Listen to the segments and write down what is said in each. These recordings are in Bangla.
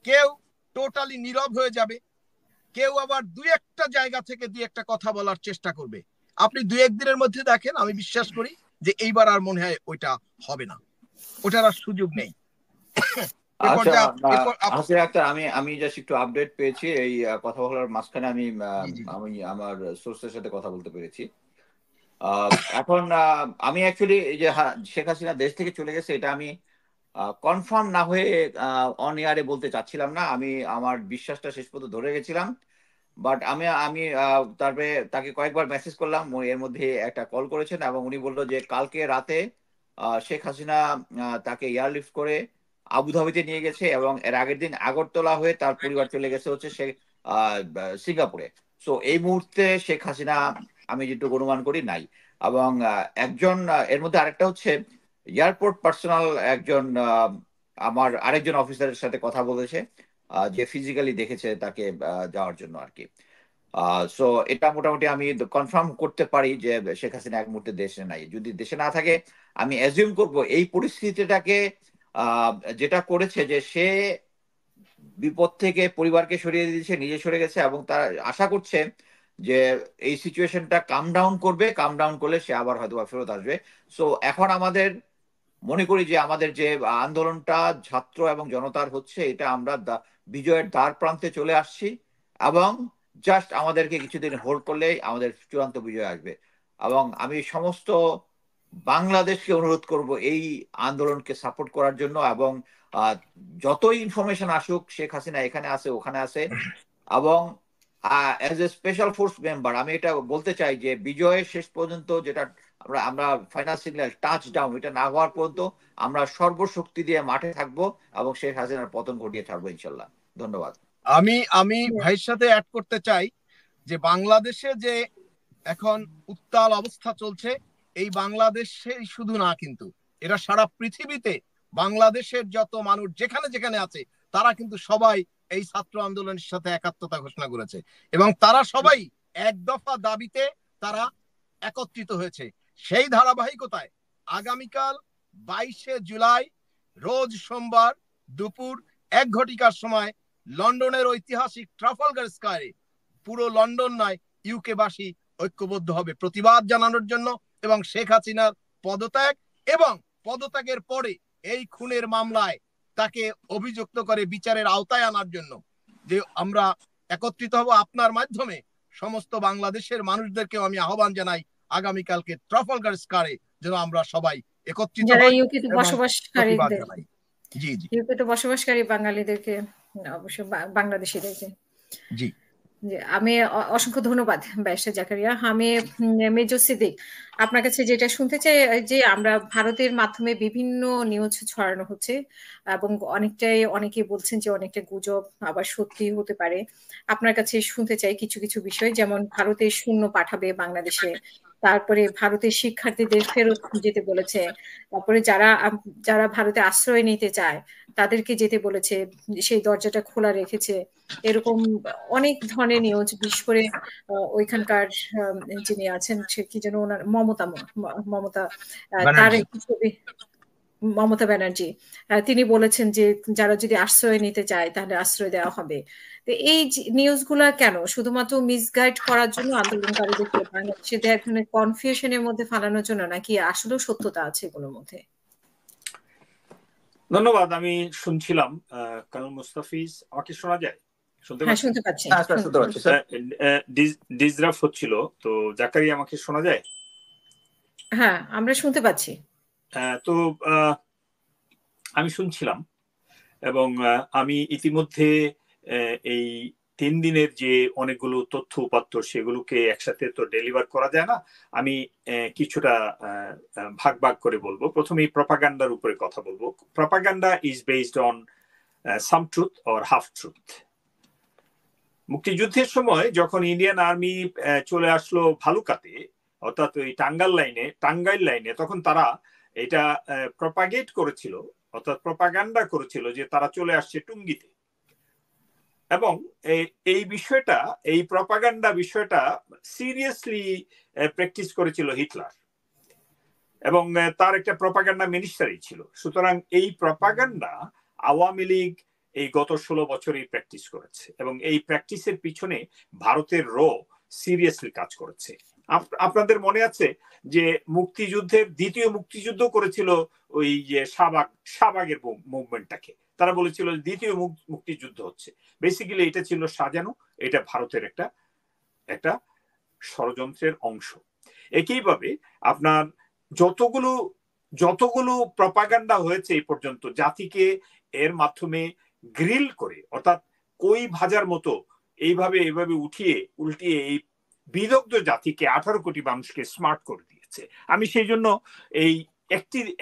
কেউ টোটালি নীরব হয়ে যাবে, কেউ আবার দুই একটা জায়গা থেকে দুই একটা কথা বলার চেষ্টা করবে। আপনি দুই একদিনের মধ্যে দেখেন, আমি বিশ্বাস করি যে এইবার আর মনে হয় ওইটা হবে না, ওটার আর সুযোগ নেই। আচ্ছা হাসির আক্তার, আমি আমি জাস্ট একটু আপডেট পেয়েছি এই কথা বলার মাঝখানে। আমি আমি আমার সোর্সের সাথে কথা বলতে পেরেছি। এখন আমি অ্যাকচুয়ালি এই যে শেখ হাসিনা দেশ থেকে চলে গেছে, এটা আমি কনফার্ম না হয়ে অন এয়ারে বলতে চাচ্ছিলাম না। আমি আমার বিশ্বাসটা শেষ পর্যন্ত ধরে গেছিলাম। বাট আমি আমি তারপরে তাকে কয়েকবার মেসেজ করলাম, এর মধ্যে একটা কল করেছেন এবং উনি বললো যে কালকে রাতে শেখ হাসিনা তাকে এয়ারলিফট করে আবুধাবিতে নিয়ে গেছে এবং এর আগের দিন আগরতলা হয়ে তার পরিবার চলে গেছে হচ্ছে সে সিঙ্গাপুরে। সো এই মুহূর্তে শেখ হাসিনা আমি যেটুকু অনুমান করি নাই। এবং একজন এর মধ্যে আরেকটা হচ্ছে এয়ারপোর্ট পার্সোনাল একজন আমার আরেকজন অফিসারের সাথে কথা বলেছে, যে ফিজিক্যালি দেখেছে তাকে যাওয়ার জন্য আর কি। সো এটা মোটামুটি আমি কনফার্ম করতে পারি যে শেখ হাসিনা এক মুহূর্তে দেশে নাই। যদি দেশে না থাকে, আমি অ্যাজিউম করব এই পরিস্থিতিটাকে যেটা করেছে যে সে বিপদ থেকে পরিবারকে সরিয়ে দিয়েছে, নিজে সরে গেছে এবং তারা আশা করছে যে এই সিচুয়েশনটা কাম ডাউন করবে, কাম ডাউন করলে সে আবার হয়তো ফেরত আসবে। সো এখন আমাদের মনে করি যে আমাদের যে আন্দোলনটা ছাত্র এবং জনতার হচ্ছে, এটা আমরা বিজয়ের দ্বার প্রান্তে চলে আসছি এবং জাস্ট আমাদেরকে কিছুদিন হোল্ড করলেই আমাদের চূড়ান্ত বিজয় আসবে। এবং আমি সমস্ত বাংলাদেশকে অনুরোধ করব এই আন্দোলনকে সাপোর্ট করার জন্য। এবং যতই ইনফরমেশন আসুক, শেখ হাসিনা এখানে আছে ওখানে আছে, এবং as a special force member আমি এটা বলতে চাই যে বিজয়ের শেষ পর্যন্ত যেটা আমরা আমরা ফাইনাল সিগন্যাল টাচ ডাউন এটা না হওয়ার পর্যন্ত আমরা সর্বশক্তি দিয়ে মাঠে থাকবো এবং শেখ হাসিনার পতন ঘটিয়ে থাকবো ইনশাল্লাহ। ধন্যবাদ। আমি আমি ভাইয়ের সাথে অ্যাড করতে চাই যে বাংলাদেশে যে এখন উত্তাল অবস্থা চলছে, এই বাংলাদেশে শুধু না, কিন্তু এটা সারা পৃথিবীতে বাংলাদেশের যত মানুষ যেখানে যেখানে আছে, তারা কিন্তু সবাই এই ছাত্র আন্দোলনের সাথে একাত্মতা ঘোষণা করেছে এবং তারা সবাই এক দফা দাবিতে তারা একত্রিত হয়েছে। সেই ধারাবাহিকতায় আগামীকাল 22শে জুলাই রোজ সোমবার দুপুর 1 ঘটিকার সময় লন্ডনের ঐতিহাসিক ট্রাফালগার স্কয়ারে পুরো লন্ডন নয়, ইউকে বাসী ঐক্যবদ্ধ হবে প্রতিবাদ জানানোর জন্য এবং শেখ হাসিনার পদত্যাগ এবং পদত্যাগের পরে এই খুনের মামলায় তাকে অভিযুক্ত করে বিচারের আওতায় আনার জন্য যে আমরা একত্রিত হব। আপনার মাধ্যমে সমস্ত বাংলাদেশের মানুষদেরকেও আমি আহ্বান জানাই আগামীকালকে ট্রাফালগার স্কয়ারে যেন আমরা সবাই একত্রিত যারা হই ইউকেতে এবং প্রতিবাদ বসবাসকারীদের, জানাই। জি জি, ইউকেতে বসবাসকারী বাঙালিদেরকে, অবশ্য বাংলাদেশিদেরকে। জি আমি অসংখ্য ধন্যবাদ ব্যারিস্টার জাকারিয়া। আমি মেজর সিদ্দিক, আপনার কাছে যেটা শুনতে চাই যে আমরা ভারতের মাধ্যমে বিভিন্ন নিউজ ছড়ানো হচ্ছে এবং অনেকে বলছেন যে অনেকটা গুজব, আবার সত্যি হতে পারে। আপনার কাছে শুনতে চাই কিছু কিছু বিষয়, যেমন ভারতের সৈন্য পাঠাবে বাংলাদেশে, তারপরে ভারতের শিক্ষার্থীদের ফেরত যেতে বলেছে, তারপরে যারা যারা ভারতে আশ্রয় নিতে চায় তাদেরকে যেতে বলেছে, সেই দরজাটা খোলা রেখেছে। এরকম অনেক ধরনের নিউজ, বিশেষ করে ওইখানকার যিনি আছেন সে কি যেন ওনার মমতা তার একটি ছবি, মমতা ব্যানার্জি, তিনি বলেছেন যে যারা যদি আশ্রয় নিতে চায় তাহলে আশ্রয় দেওয়া হবে। তো এই নিউজগুলা কেন? শুধুমাত্র মিসগাইড করার জন্য আন্দোলনকারীদেরকে বাংলাদেশের এক ধরনের কনফিউশনের মধ্যে ফালানোর জন্য, নাকি আসলেও সত্যতা আছে এগুলোর মধ্যে? ধন্যবাদ। আমি শুনছিলাম কর্নেল মুস্তাফিজ, আমাকে শোনা যায়? শুনতে পাচ্ছি। ডিসরাফ হচ্ছিল, তো জাকারিয়া আমাকে শোনা যায়? হ্যাঁ, আমরা শুনতে পাচ্ছি। তো আমি শুনছিলাম এবং আমি ইতিমধ্যে এই 3 দিনের যে অনেকগুলো তথ্য উপাত্ত সেগুলোকে একসাথে তো ডেলিভার করা যায় না। আমি কিছুটা ভাগ ভাগ করে বলবো। প্রথমে প্রপাগান্ডার উপরে কথা বলবো। Propaganda is based on some truth or half truth. মুক্তিযুদ্ধের সময় যখন ইন্ডিয়ান আর্মি চলে আসলো ভালুকাতে, অর্থাৎ ওই টাঙ্গাইল লাইনে, তখন তারা এটা প্রপাগেট করেছিল, অর্থাৎ প্রপাগান্ডা করেছিল যে তারা চলে আসছে টুঙ্গিতে। এবং এই বিষয়টা, এই প্রপাগান্ডা বিষয়টা সিরিয়াসলি প্র্যাকটিস করেছিল হিটলার এবং তার একটা প্রপাগান্ডা মিনিস্টারই ছিল। সুতরাং এই প্রপাগান্ডা আওয়ামী লীগ এই গত 16 বছরই প্র্যাকটিস করেছে এবং এই প্র্যাকটিসের পিছনে ভারতের সিরিয়াসলি কাজ করেছে। আপনাদের মনে আছে যে মুক্তিযুদ্ধের দ্বিতীয় মুক্তিযুদ্ধ করেছিল ওই যে শাহবাগের মুভমেন্টটাকে, তারা বলেছিল দ্বিতীয় মুক্তিযুদ্ধ হচ্ছে। বেসিক্যালি এটা ছিল সাজানো, এটা ভারতের একটা ষড়যন্ত্রের অংশ। একইভাবে আপনার যতগুলো প্রপাগান্ডা হয়েছে এই পর্যন্ত জাতিকে এর মাধ্যমে গ্রিল করে, অর্থাৎ কই ভাজার মতো এইভাবে উল্টিয়ে এই বিদগ্ধ জাতিকে 18 কোটি মানুষকে স্মার্ট করে দিয়েছে। আমি সেই জন্য এই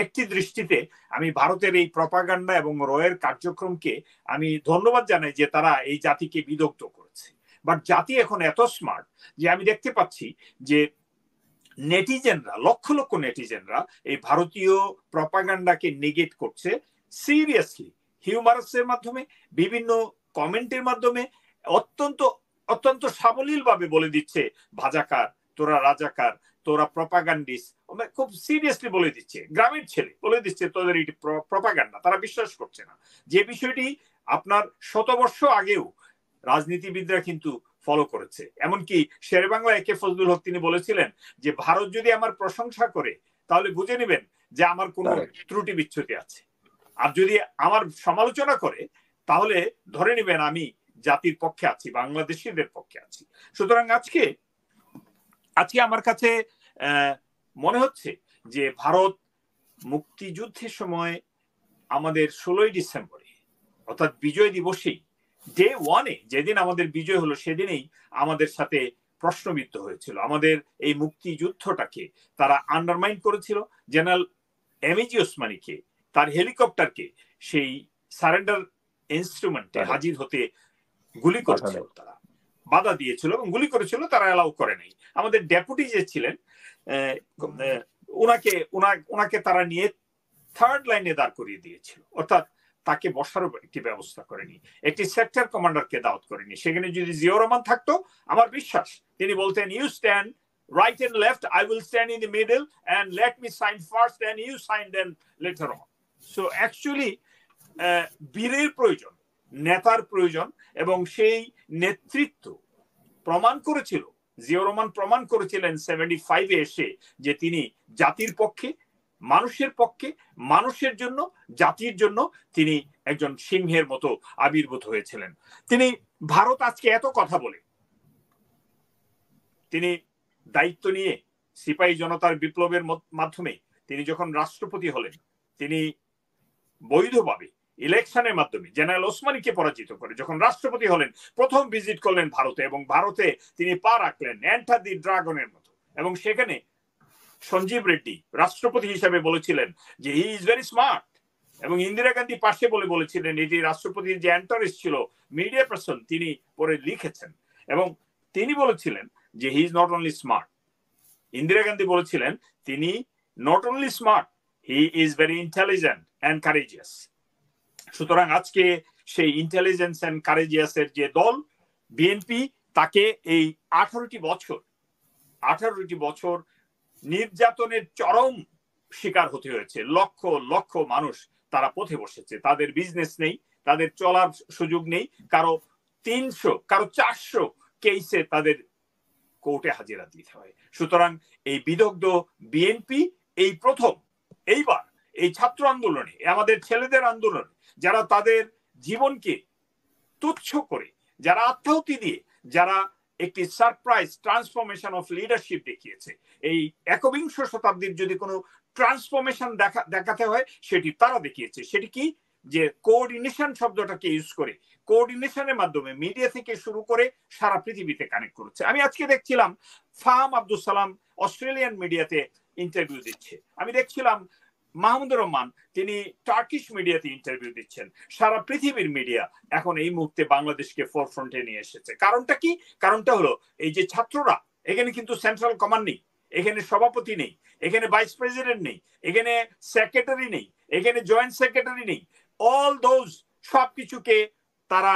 একটি দৃষ্টিতে আমি ভারতের এই প্রপাগান্ডা এবং রয়ের কার্যক্রমকে আমি ধন্যবাদ জানাই যে তারা এই জাতিকে বিদগ্ধ করেছে। বাট জাতি এখন এত স্মার্ট যে আমি দেখতে পাচ্ছি যে নেটিজেনরা, লক্ষ লক্ষ নেটিজেনরা এই ভারতীয় প্রপাগান্ডাকে নেগেট করছে সিরিয়াসলি, হিউমারাসের মাধ্যমে, বিভিন্ন কমেন্টের মাধ্যমে অত্যন্ত সাবলীল ভাবে বলে দিচ্ছে ভাজাকার, তোরা রাজাকার, তোরা প্রপাগান্ডিস্ট, খুব সিরিয়াসলি বলে দিচ্ছে। গ্রামের ছেলে বলে দিচ্ছে তোদের এই প্রপাগান্ডা, তারা বিশ্বাস করছে না। যে বিষয়টি আপনার 100 বর্ষ আগেও রাজনীতিবিদরা কিন্তু ফলো করেছে। এমনকি শেরে বাংলা একে ফজলুল হক তিনি বলেছিলেন যে ভারত যদি আমার প্রশংসা করে তাহলে বুঝে নেবেন যে আমার কোনো ত্রুটি বিচ্যুতি আছে, আর যদি আমার সমালোচনা করে তাহলে ধরে নেবেন আমি জাতির পক্ষে আছি, বাংলাদেশিদের পক্ষে আছি। সুতরাং আজকে আমার কাছে মনে হচ্ছে যে ভারত মুক্তিযুদ্ধের সময় আমাদের 16ই ডিসেম্বরে অর্থাৎ বিজয় দিবসেই ডে 1-এ যেদিন আমাদের বিজয় হলো সেদিনেই আমাদের সাথে প্রশ্নবিদ্ধ হয়েছিল। আমাদের এই মুক্তিযুদ্ধটাকে তারা আন্ডারমাইন করেছিল। জেনারেল এমএজি ওসমানীকে, তার হেলিকপ্টারকে সেই সারেন্ডার ইনস্ট্রুমেন্টে হাজির হতে গুলি করেছিল, তারা বাধা দিয়েছিল এবং গুলি করেছিল, তারা অ্যালাউ করে নাই। আমাদের ডেপুটি যে ছিলেন ওনাকে তারা নিয়ে 3rd লাইনে দাঁড় করিয়ে দিয়েছিল, অর্থাৎ তাকে বসারও একটি ব্যবস্থা করেনি, একটি সেক্টর কমান্ডারকে দাওয়াত করেনি। সেখানে যদি জিয়াউর রহমান থাকতো আমার বিশ্বাস তিনি বলতেন you stand right and left, I will stand in the middle and let me sign first and you sign then later on. So actually বীরের প্রয়োজন, নেতার প্রয়োজন, এবং সেই নেতৃত্ব প্রমাণ করেছিল জিয়াউর রহমান, প্রমাণ করেছিলেন 75-এ এসে যে তিনি জাতির পক্ষে, মানুষের পক্ষে, মানুষের জন্য, জাতির জন্য তিনি একজন সিংহের মতো আবির্ভূত হয়েছিলেন। তিনি ভারত আজকে এত কথা বলে, তিনি দায়িত্ব নিয়ে সিপাহী জনতার বিপ্লবের মাধ্যমে তিনি যখন রাষ্ট্রপতি হলেন, তিনি বৈধভাবে ইলেকশনের মাধ্যমে জেনারেল ওসমানীকে পরাজিত করে যখন রাষ্ট্রপতি হলেন, প্রথম ভিজিট করলেন ভারতে, এবং ভারতে তিনি পা রাখলেন এন্টার দি ড্রাগনের মতো। এবং সেখানে সঞ্জীব রেড্ডি রাষ্ট্রপতি হিসাবে বলেছিলেন যে হি ইজ ভেরি স্মার্ট, এবং ইন্দিরা গান্ধী পাশে বলেছিলেন, এটি রাষ্ট্রপতির যে অ্যান্টারিস্ট ছিল মিডিয়া পারসন তিনি পরে লিখেছেন, এবং তিনি বলেছিলেন যে he is not only smart. Indira Gandhi বলেছিলেন তিনি not only smart, he is very intelligent and courageous. সুতরাং আজকে সেই ইন্টেলিজেন্স অ্যান্ড কারেজিয়াসের যে দল বিএনপি, তাকে এই 18টি বছর নির্যাতনের চরম শিকার হতে হয়েছে। লক্ষ লক্ষ মানুষ তারা পথে বসেছে, তাদের বিজনেস নেই, তাদের চলার সুযোগ নেই, কারো 300 কারো 400 কেসে তাদের কোর্টে হাজিরা দিতে হয়। সুতরাং এই বিদগ্ধ বিএনপি এই প্রথম এইবার এই ছাত্র আন্দোলনে, আমাদের ছেলেদের আন্দোলনে, যারা তাদের জীবনকে তুচ্ছ করে, যারা আত্মাহুতি দিয়ে, যারা একটি সারপ্রাইজ ট্রান্সফরমেশন অফ লিডারশিপ দেখিয়েছে, এই 21শ শতাব্দীর যদি কোনো ট্রান্সফরমেশন দেখাতে হয় সেটি তারা দেখিয়েছে। সেটি কি? যে কোঅর্ডিনেশন শব্দটাকে ইউজ করে, কোঅর্ডিনেশনের মাধ্যমে মিডিয়া থেকে শুরু করে সারা পৃথিবীতে কানেক্ট করেছে। আমি আজকে দেখছিলাম ফাহাম আব্দুল সালাম অস্ট্রেলিয়ান মিডিয়াতে ইন্টারভিউ দিচ্ছে, আমি দেখছিলাম মাহমুদুর রহমান তিনি টার্কিশ মিডিয়াতে ইন্টারভিউ দিচ্ছেন। সারা পৃথিবীর মিডিয়া এখন এই মুহূর্তে বাংলাদেশকে ফোরফ্রন্টে নিয়ে এসেছে। কারণটা কি? কারণটা হলো এই যে ছাত্ররা, এখানে কিন্তু সেন্ট্রাল কমান্ড নেই, এখানে সভাপতি নেই, এখানে ভাইস প্রেসিডেন্ট নেই, এখানে সেক্রেটারি নেই, এখানে জয়েন্ট সেক্রেটারি নেই। অল দোজ সবকিছুকে তারা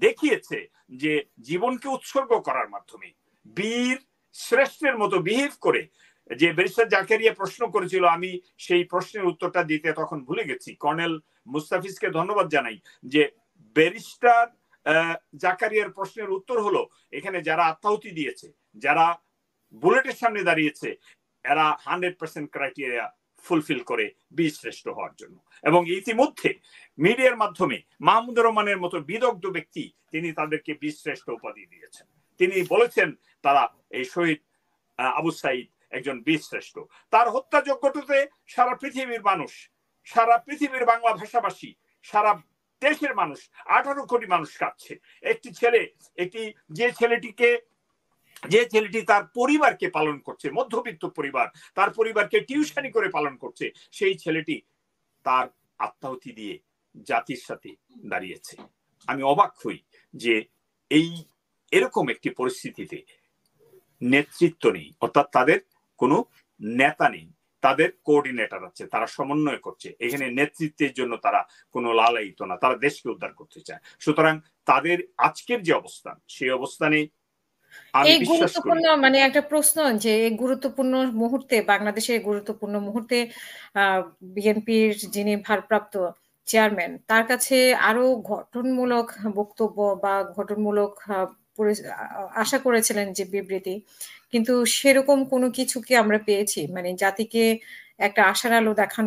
দেখিয়েছে যে জীবনকে উৎসর্গ করার মাধ্যমে বীর শ্রেষ্ঠের মতো বিহেভ করে। যে ব্যারিস্টার জাকারিয়া প্রশ্ন করেছিল, আমি সেই প্রশ্নের উত্তরটা দিতে তখন ভুলে গেছি, কর্নেল মুস্তাফিজকে ধন্যবাদ জানাই, যে ব্যারিস্টার জাকারিয়ার প্রশ্নের উত্তর হলো এখানে যারা আত্মাহুতি দিয়েছে, যারা বুলেটের সামনে দাঁড়িয়েছে, এরা 100% ক্রাইটেরিয়া ফুলফিল করে বীরশ্রেষ্ঠ হওয়ার জন্য। এবং ইতিমধ্যে মিডিয়ার মাধ্যমে মাহমুদুর রহমানের মতো বিদগ্ধ ব্যক্তি তিনি তাদেরকে বীরশ্রেষ্ঠ উপাধি দিয়েছেন। তিনি বলেছেন তারা এই শহীদ আবু সাইদ একজন বীরশ্রেষ্ঠ। তার হত্যাযজ্ঞটিতে সারা পৃথিবীর মানুষ, সারা পৃথিবীর বাংলা ভাষাভাষী, সারা দেশের মানুষ, 18 কোটি মানুষ কাঁদছে। একটি ছেলে, যে ছেলেটি তার পরিবারকে পালন করছে, মধ্যবিত্ত পরিবার, তার পরিবারকে টিউশনি করে পালন করছে, সেই ছেলেটি তার আত্মাহুতি দিয়ে জাতির সাথে দাঁড়িয়েছে। আমি অবাক হই যে এরকম একটি পরিস্থিতিতে নেতৃত্ব নেই, অর্থাৎ তাদের কোনো নেতা নেই, তাদের কোঅর্ডিনেটর আছে, তারা সমন্বয় করছে। এখানে নেতৃত্বের জন্য তারা কোনো লালায়িত না, তারা দেশকে উদ্ধার করতে চায়। সুতরাং তাদের আজকের যে অবস্থান, সেই অবস্থানে এই গুরুত্বপূর্ণ একটা প্রশ্ন যে এই গুরুত্বপূর্ণ মুহূর্তে, বাংলাদেশের গুরুত্বপূর্ণ মুহূর্তে বিএনপির যিনি ভারপ্রাপ্ত চেয়ারম্যান, তার কাছে আরো গঠনমূলক বক্তব্য বা গঠনমূলক আশা করেছিলেন যে বিবৃতি, কিন্তু সেরকম কোনো কিছু কি আমরা পেয়েছি? জাতিকে একটা আশার আলো দেখানো